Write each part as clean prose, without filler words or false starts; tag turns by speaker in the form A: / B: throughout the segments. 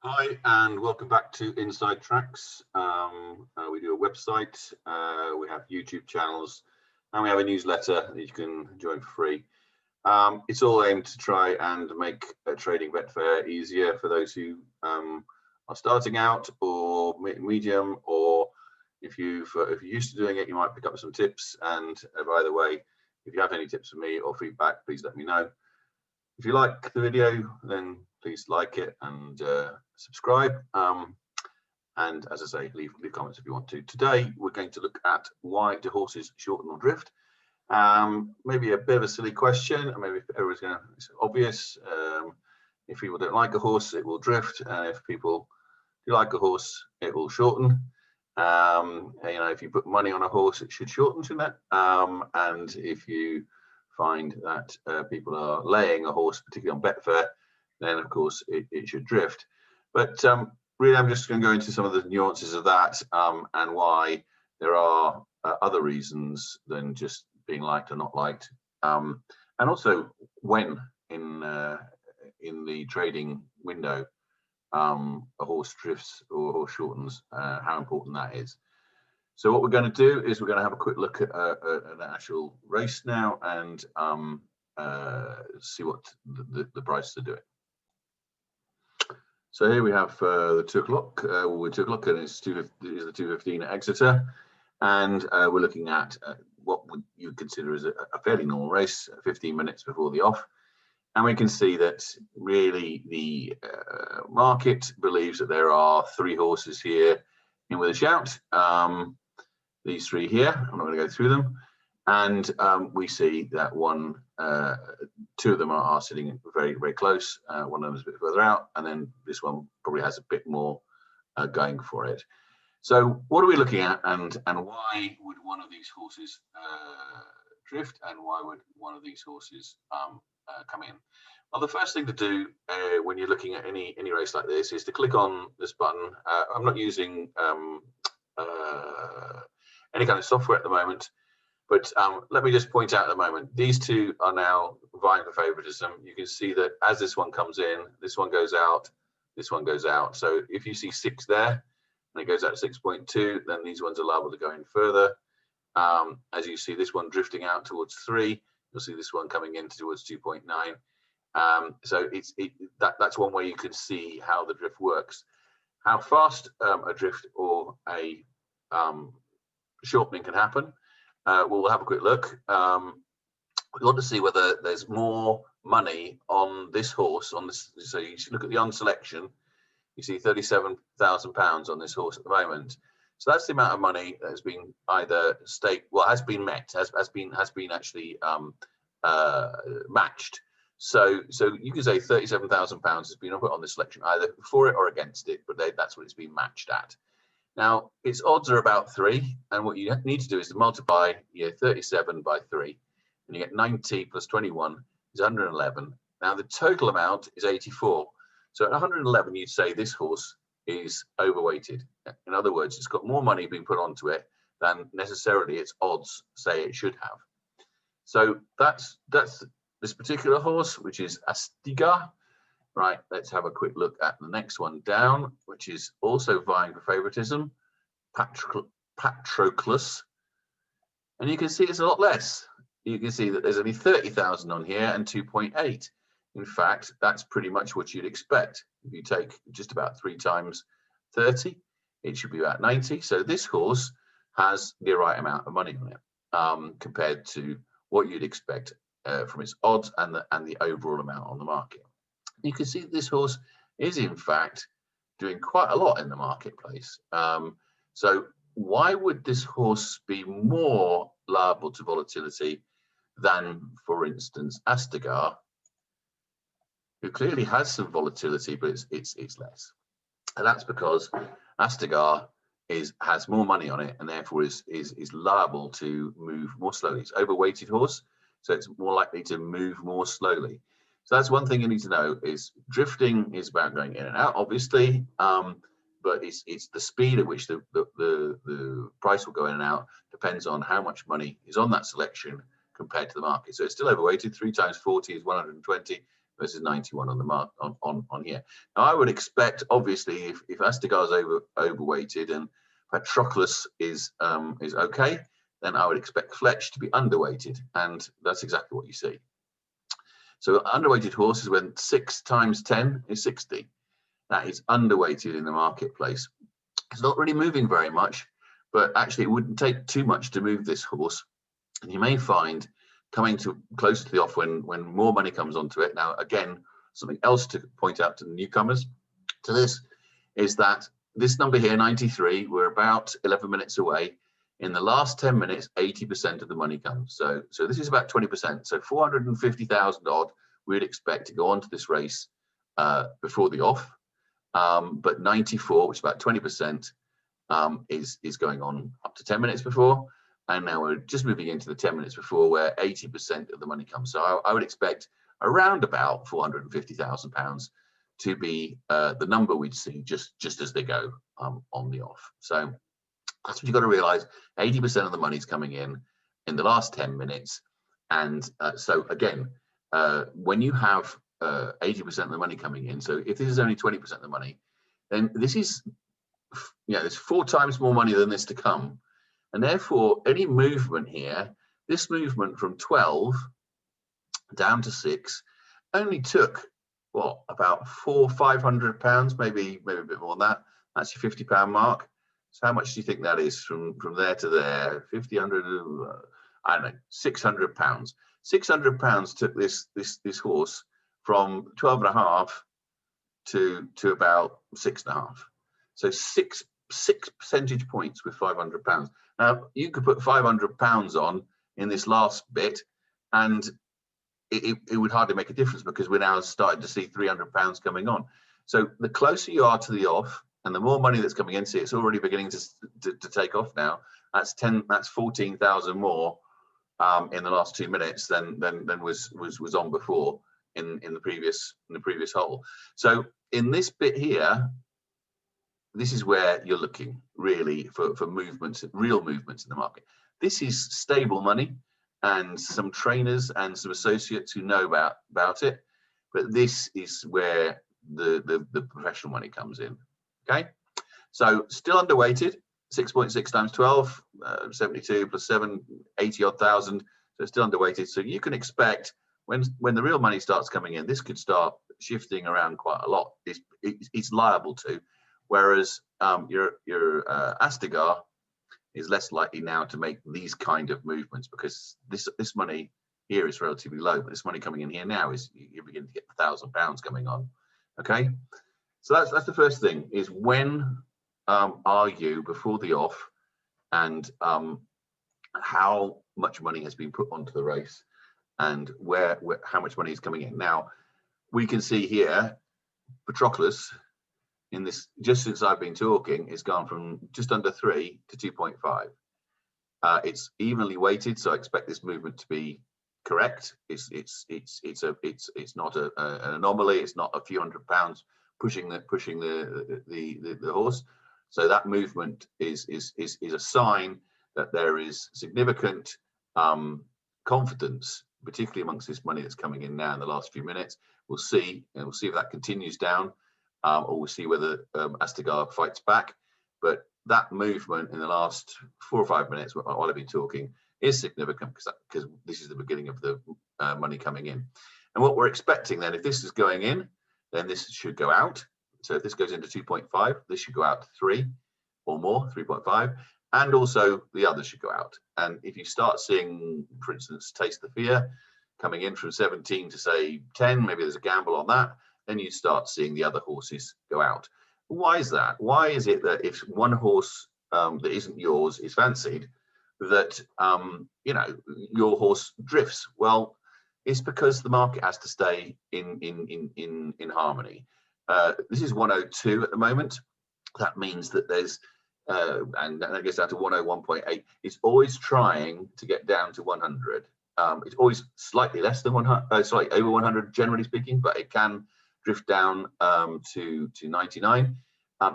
A: Hi, and welcome back to Inside Tracks. We do a website, we have YouTube channels, and we have a newsletter that you can join for free. It's all aimed to try and make trading Betfair easier for those who are starting out or medium, or if you're used to doing it, you might pick up some tips. And by the way, if you have any tips for me or feedback, please let me know. If you like the video, then please like it and subscribe. And as I say, leave comments if you want to. Today, we're going to look at why do horses shorten or drift. Maybe a bit of a silly question, or maybe everyone's going to, it's obvious. If people don't like a horse, it will drift. And if people do like a horse, it will shorten. If you put money on a horse, it should shorten, shouldn't it? And if you find that people are laying a horse, particularly on Betfair, then of course it should drift. But really, I'm just going to go into some of the nuances of that and why there are other reasons than just being liked or not liked, and also when in the trading window a horse drifts or a horse shortens, how important that is. So what we're going to do is we're going to have a quick look at an actual race now and see what the prices are doing. So here we have the 2 o'clock. We're 2 o'clock, and it's the 2:15 at Exeter, and we're looking at what would you consider as a fairly normal race, 15 minutes before the off. And we can see that really the market believes that there are 3 horses here in with a shout. These 3 here, I'm not going to go through them. And we see that 2 of them are sitting very, very close. One of them is a bit further out, and then this one probably has a bit more going for it. So what are we looking at, and why would one of these horses drift, and why would one of these horses come in? Well, the first thing to do when you're looking at any race like this is to click on this button. I'm not using any kind of software at the moment, but let me just point out at the moment, these 2 are now vying for favoritism. You can see that as this one comes in, this one goes out, this one goes out. So if you see 6 there, and it goes out to 6.2, then these ones are liable to go in further. As you see this one drifting out towards 3, you'll see this one coming in towards 2.9. So that's one way you can see how the drift works. How fast a drift or a shortening can happen. We'll have a quick look. We want to see whether there's more money on this horse. So you should look at the on selection. You see £37,000 on this horse at the moment. So that's the amount of money that has been either has been met, has been actually matched. So you can say £37,000 has been put on this selection either for it or against it, but that's what it's been matched at. Now, its odds are about 3, and what you need to do is to multiply your 37 by 3, and you get 90 plus 21 is 111. Now, the total amount is 84. So at 111, you'd say this horse is overweighted. In other words, it's got more money being put onto it than necessarily its odds say it should have. So that's this particular horse, which is Astigar. Right, let's have a quick look at the next one down, which is also vying for favoritism, Patroclus. And you can see it's a lot less. You can see that there's only 30,000 on here and 2.8. In fact, that's pretty much what you'd expect. If you take just about 3 times 30, it should be about 90. So this horse has the right amount of money on it compared to what you'd expect from its odds and the overall amount on the market. You can see that this horse is in fact doing quite a lot in the marketplace. So why would this horse be more liable to volatility than, for instance, Astigar, who clearly has some volatility, but it's less? And that's because Astigar has more money on it and therefore is liable to move more slowly. It's overweighted horse, so it's more likely to move more slowly. So that's one thing you need to know, is drifting is about going in and out, obviously, but it's the speed at which the price will go in and out depends on how much money is on that selection compared to the market. So it's still overweighted. 3 times 40 is 120 versus 91 on the mark on here. Now I would expect, obviously, if Astigar's overweighted and Patroclus is okay, then I would expect Fletch to be underweighted, and that's exactly what you see. So underweighted horse is when 6 times 10 is 60. That is underweighted in the marketplace. It's not really moving very much, but actually it wouldn't take too much to move this horse. And you may find coming to closer to the off when more money comes onto it. Now, again, something else to point out to the newcomers to this is that this number here, 93, we're about 11 minutes away. In the last 10 minutes, 80% of the money comes. So this is about 20%. So 450,000 odd we'd expect to go onto this race before the off. But 94, which is about 20%, is going on up to 10 minutes before. And now we're just moving into the 10 minutes before, where 80% of the money comes. So I would expect around about £450,000 to be the number we'd see just as they go on the off. So that's what you've got to realize. 80% of the money's coming in the last 10 minutes. And so again, when you have 80% of the money coming in, so if this is only 20% of the money, then this is, there's 4 times more money than this to come. And therefore, any movement here, this movement from 12 down to 6 only took, what, about £400-500, maybe a bit more than that. That's your £50 mark. So how much do you think that is from there to there? 50, 100, I don't know, £600. £600 took this horse from 12.5 to about 6.5. So six percentage points with £500. Now you could put £500 on in this last bit, and it would hardly make a difference, because we're now starting to see £300 coming on. So the closer you are to the off, and the more money that's coming in, see, it's already beginning to take off now. That's 14,000 more in the last 2 minutes than was on before in the previous hole. So in this bit here, this is where you're looking really for movements, real movements in the market. This is stable money and some trainers and some associates who know about it, but this is where the professional money comes in. Okay, so still underweighted, 6.6 times 12, 72 plus 7, 80 odd thousand. So still underweighted. So you can expect when the real money starts coming in, this could start shifting around quite a lot. It's liable to. Whereas your Astigar is less likely now to make these kind of movements, because this money here is relatively low, but this money coming in here now is, you're beginning to get £1,000 coming on. Okay, so that's the first thing, is when are you before the off, and how much money has been put onto the race, and how much money is coming in. Now we can see here Patroclus, in this, just since I've been talking, it's gone from just under 3 to 2.5. It's evenly weighted, so I expect this movement to be correct. It's not an anomaly. It's not a few £100 pushing the horse. So that movement is a sign that there is significant confidence, particularly amongst this money that's coming in now in the last few minutes. We'll see, and we'll see if that continues down. Or we'll see whether Astigar fights back. But that movement in the last 4 or 5 minutes while I've been talking is significant, because this is the beginning of the money coming in. And what we're expecting then, if this is going in, then this should go out. So if this goes into 2.5, this should go out to 3 or more, 3.5, and also the others should go out. And if you start seeing, for instance, Taste the Fear coming in from 17 to say 10, maybe there's a gamble on that, then you start seeing the other horses go out. Why is that? Why is it that if one horse that isn't yours is fancied, that your horse drifts? Well, it's because the market has to stay in harmony. This is 102 at the moment. That means that there's and that gets down to 101.8. It's always trying to get down to 100. It's always slightly less than 100, slightly over 100 generally speaking, but it can drift down to 99.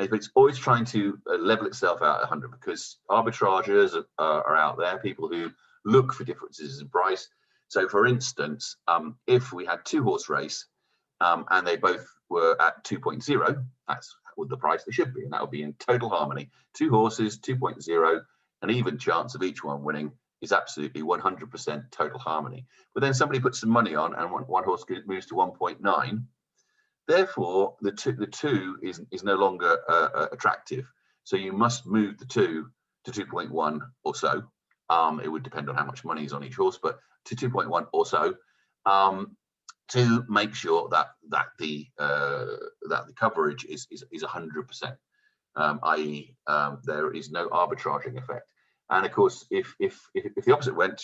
A: It's always trying to level itself out at 100, because arbitrageurs are out there, people who look for differences in price. So for instance, if we had 2-horse race and they both were at 2.0. That's what the price they should be, and that would be in total harmony. 2 horses, 2.0, an even chance of each one winning is absolutely 100% total harmony. But then somebody puts some money on, and one horse moves to 1.9. Therefore, the two is no longer attractive. So you must move the 2 to 2.1 or so. It would depend on how much money is on each horse, but to 2.1 or so, to make sure that the coverage is 100%, i.e., there is no arbitraging effect. And of course, if the opposite went,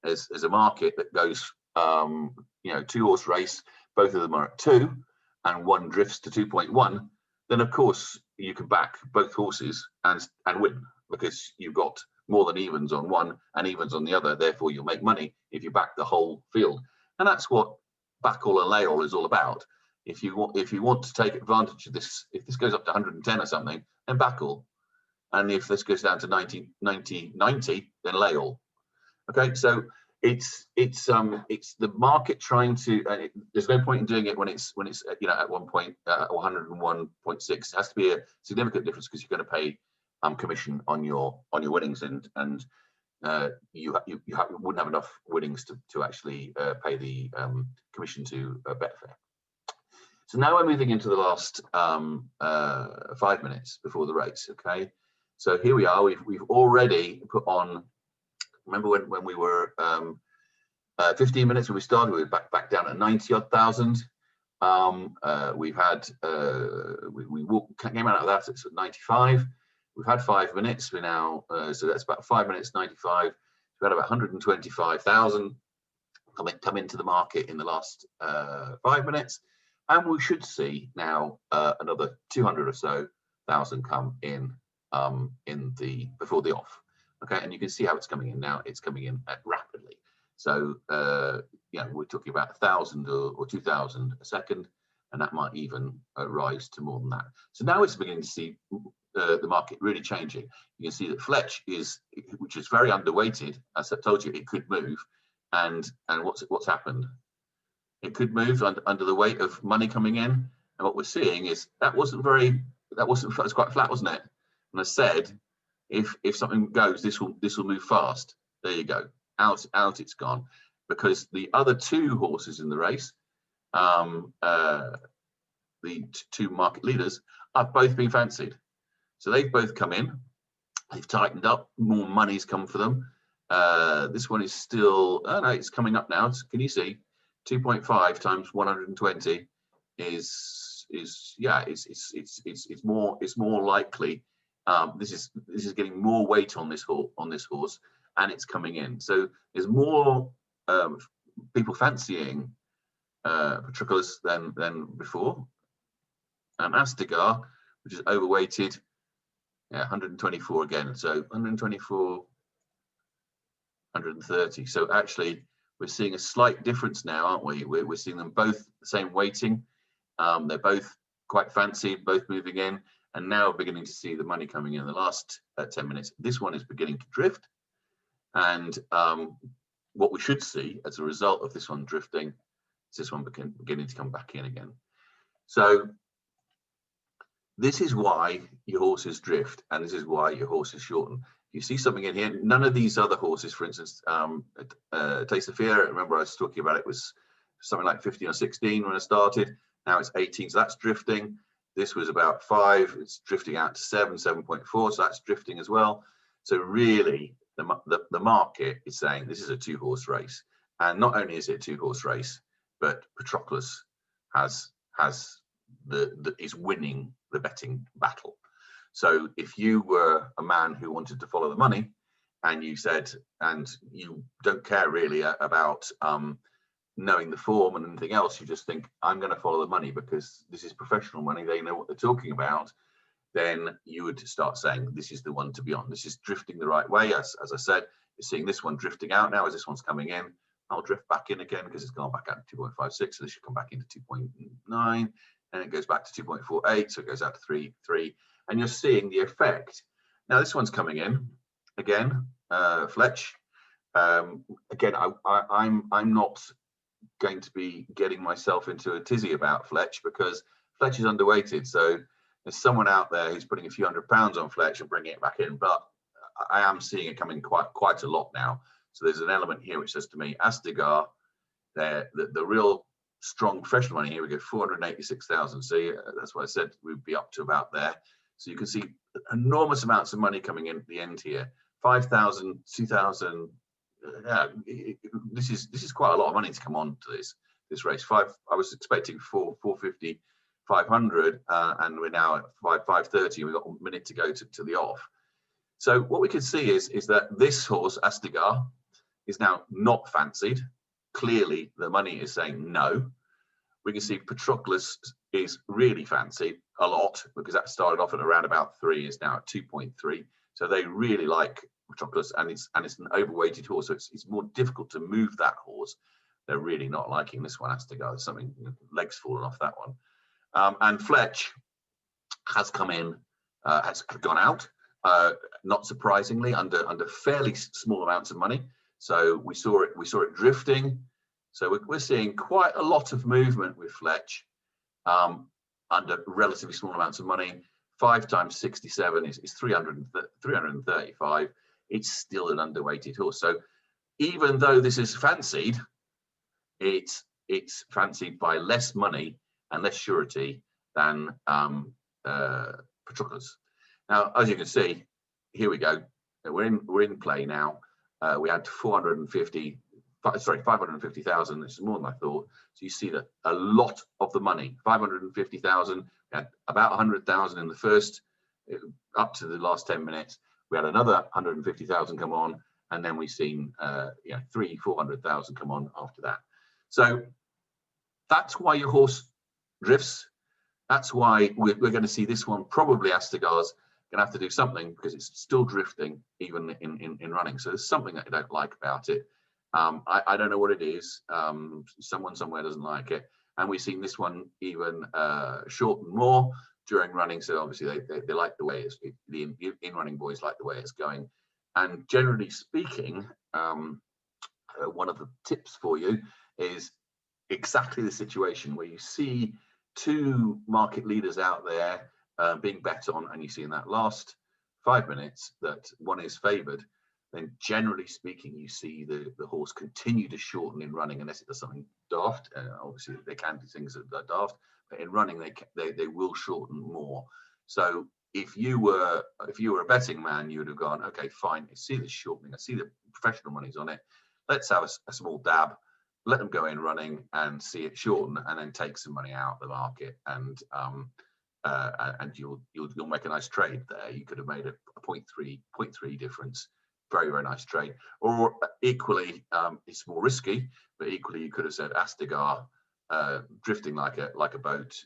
A: there's a market that goes, 2-horse race, both of them are at 2, and one drifts to 2.1, then of course you can back both horses and win, because you've got more than evens on one and evens on the other. Therefore, you'll make money if you back the whole field, and that's what back all and lay all is all about. If you want to take advantage of this, if this goes up to 110 or something, then back all, and if this goes down to 90, then lay all. Okay, so it's the market trying to. There's no point in doing it when it's at 101.6. It has to be a significant difference, because you're going to pay commission on your winnings, and you wouldn't have enough winnings to actually pay the commission to Betfair. So now we're moving into the last 5 minutes before the race. Okay, so here we are. We've already put on. Remember when we were 15 minutes when we started, we were back down at 90-odd thousand. We've had we came out of that at 95. We've had 5 minutes. We're now so that's about 5 minutes 95. We've had about 125,000 come into the market in the last 5 minutes, and we should see now another 200 or so thousand come in before the off. Okay, and you can see how it's coming in now. It's coming in rapidly. So we're talking about 1,000 or 2,000 a second, and that might even rise to more than that. So now it's beginning to see the market really changing. You can see that Fletch which is very underweighted. As I told you, it could move, and what's happened? It could move under the weight of money coming in, and what we're seeing is that was quite flat, wasn't it? And I said, if something goes, this will move fast. There you go. Out it's gone, because the other 2 horses in the race, the 2 market leaders, have both been fancied. So they've both come in. They've tightened up. More money's come for them. This one is still. Oh no, it's coming up now. Can you see? 2.5 times 120 is it's more likely. This is getting more weight on this horse, and it's coming in. So there's more people fancying Patroclus than before. And Astigar, which is overweighted, 124 again. So 124, 130. So actually, we're seeing a slight difference now, aren't we? We're seeing them both the same weighting. They're both quite fancy, both moving in. And now we're beginning to see the money coming in the last 10 minutes. This one is beginning to drift. And what we should see as a result of this one drifting is this one beginning to come back in again. So this is why your horses drift, and this is why your horses shorten. You see something in here. None of these other horses, for instance, Taste of Fear, remember I was talking about, it was something like 15 or 16 when I started. Now it's 18, so that's drifting. This was about 5, it's drifting out to 7, 7.4, so that's drifting as well. So really, the market is saying this is a 2-horse race. And not only is it a 2-horse race, but Patroclus is winning the betting battle. So if you were a man who wanted to follow the money, and you said, and you don't care really about knowing the form and anything else, you just think, I'm going to follow the money because this is professional money, they know what they're talking about, then you would start saying, this is the one to be on. This is drifting the right way. As I said, you're seeing this one drifting out now as this one's coming in. I'll drift back in again because it's gone back out to 2.56, so this should come back into 2.9, and it goes back to 2.48, so it goes out to 3.3, and you're seeing the effect. Now this one's coming in again, Fletch. Again, I'm not going to be getting myself into a tizzy about Fletch, because Fletch is underweighted. So there's someone out there who's putting a few £100 on Fletch and bringing it back in, but I am seeing it coming quite a lot now. So there's an element here which says to me, Astigar, the real strong professional money here, we go 486,000. So that's what I said, we'd be up to about there. So you can see enormous amounts of money coming in at the end here. 5,000, 2,000. Yeah, this is quite a lot of money to come on to this race. I was expecting 450, 500, and we're now at 530. We've got a minute to go to the off. So what we can see is that this horse, Astigar, is now not fancied. Clearly, the money is saying no. We can see Patroclus is really fancied a lot, because that started off at around about 3, is now at 2.3. So they really like Patroclus, and it's an overweighted horse, so it's more difficult to move that horse. They're really not liking this one, Astigar. There's something, legs falling off that one. And Fletch has come in, has gone out, not surprisingly, under fairly small amounts of money. So we saw it drifting. So we're seeing quite a lot of movement with Fletch under relatively small amounts of money. 5 times 67 is 335. It's still an underweighted horse. So even though this is fancied, it's fancied by less money and less surety than Patroclus. Now, as you can see, here we go. We're in play now. We had 550,000. This is more than I thought. So you see that a lot of the money, 550,000. We had about 100,000 in the first, up to the last 10 minutes. We had another 150,000 come on, and then we've seen 400,000 come on after that. So that's why your horse drifts. That's why we're going to see this one. Probably Astigar's going to have to do something, because it's still drifting even in running. So there's something that I don't like about it. I don't know what it is. Someone somewhere doesn't like it, and we've seen this one even shorten more during running. So obviously they like the way the in-running boys like the way it's going. And generally speaking, one of the tips for you is exactly the situation where you see 2 market leaders out there being bet on, and you see in that last 5 minutes that one is favoured, then generally speaking, you see the horse continue to shorten in running, unless it does something daft. Obviously, they can do things that are daft, but in running, they will shorten more. So if you were a betting man, you would have gone, okay, fine. I see this shortening. I see the professional money's on it. Let's have a small dab. Let them go in running and see it shorten, and then take some money out of the market, and you'll make a nice trade there. You could have made a 0.3 difference. Very, very nice trade. Or equally, it's more risky, but equally you could have said Astigar drifting like a boat,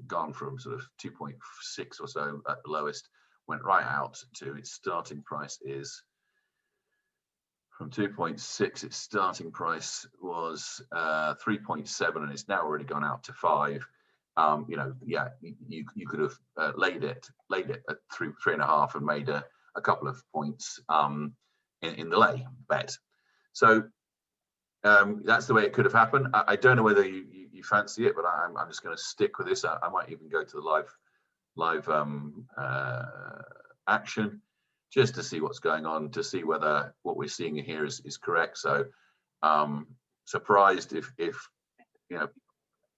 A: gone from sort of 2.6 or so at the lowest, went right out to its starting price is from 2.6. Its starting price was 3.7, and it's now already gone out to 5. You could have laid it at 3.5 and made a couple of points in the lay bet. So that's the way it could have happened. I don't know whether you fancy it, but I'm just going to stick with this. I might even go to the live action just to see what's going on, to see whether what we're seeing here is correct. So surprised if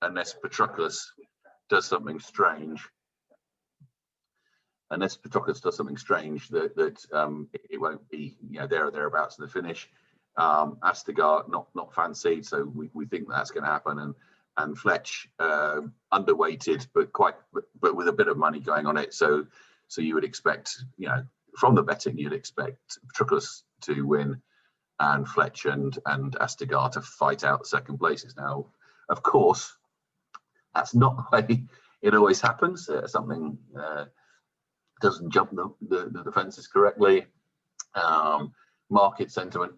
A: unless Patroclus does something strange. Unless Patroclus does something strange, that it won't be there or thereabouts in the finish. Astigar not fancied, so we think that's going to happen, and Fletch underweighted, but with a bit of money going on it. So you would expect, from the betting, you'd expect Patroclus to win, and Fletch and Astigar to fight out the second places. Now, of course, that's not the way it always happens. Something doesn't jump the fences correctly. Market sentiment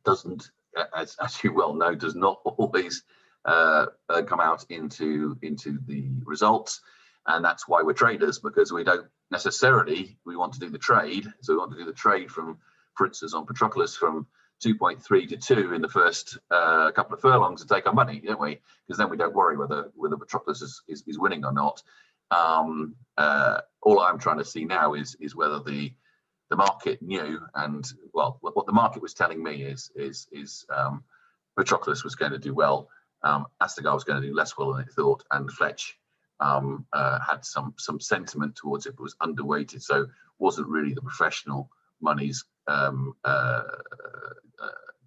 A: doesn't, as you well know, does not always come out into the results, and that's why we're traders, because we don't necessarily we want to do the trade. So we want to do the trade from, for instance, on Patroclus from 2.3 to 2 in the first couple of furlongs to take our money, don't we? Because then we don't worry whether Patroclus is winning or not. All I'm trying to see now is whether the market knew, and well, what the market was telling me is Patroclus was going to do well, Astigar was going to do less well than it thought, and Fletch had some sentiment towards it, but was underweighted, so wasn't really the professional money's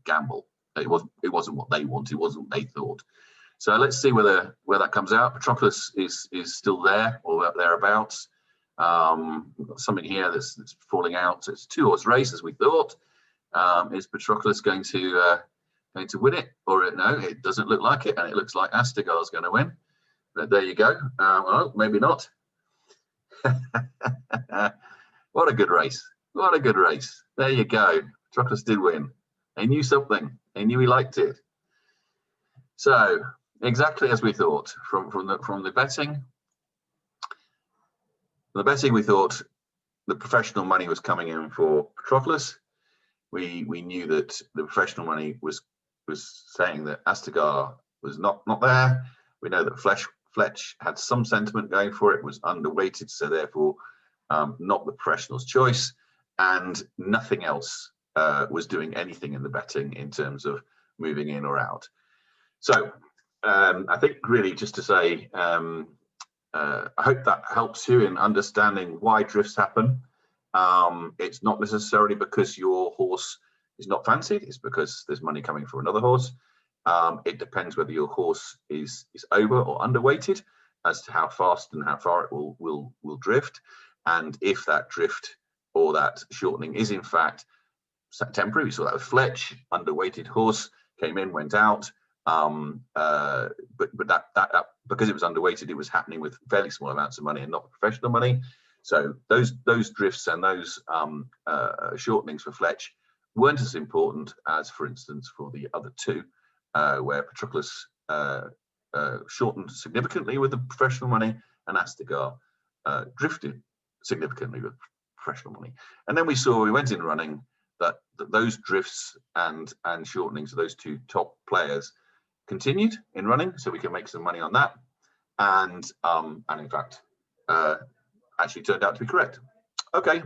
A: gamble. It wasn't what they wanted, it wasn't what they thought. So let's see where that comes out. Patroclus is still there or thereabouts. We've got something here that's falling out. So it's a 2-horse race, as we thought. Is Patroclus going to win it, or no? It doesn't look like it, and it looks like Astigar's going to win. But there you go. Well, maybe not. What a good race! What a good race! There you go. Patroclus did win. They knew something. They knew he liked it. So exactly as we thought from the betting. The betting, we thought the professional money was coming in for Patroclus. We knew that the professional money was saying that Astigar was not there. We know that Fletch had some sentiment going for it, was underweighted, so therefore not the professional's choice, and nothing else was doing anything in the betting in terms of moving in or out. So I think really just to say, I hope that helps you in understanding why drifts happen. It's not necessarily because your horse is not fancied, it's because there's money coming for another horse. It depends whether your horse is over or underweighted as to how fast and how far it will drift, and if that drift or that shortening is in fact temporary. We saw that with Fletch, underweighted horse, came in, went out, but that because it was underweighted, it was happening with fairly small amounts of money and not professional money. So those drifts and those shortenings for Fletch weren't as important as, for instance, for the other two, where Patroclus shortened significantly with the professional money, and Astigar drifted significantly with professional money. And then we went in running that those drifts and shortenings of those two top players continued in running, so we can make some money on that, and in fact actually turned out to be correct. Okay,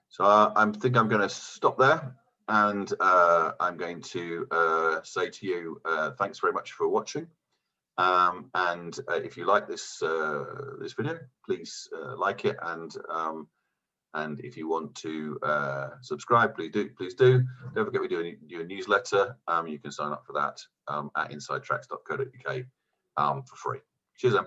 A: so I think I'm going to stop there, and I'm going to say to you thanks very much for watching, and if you like this this video, please like it, and if you want to subscribe, please do. Don't forget we do a newsletter. You can sign up for that at insidetracks.co.uk for free. Cheers then.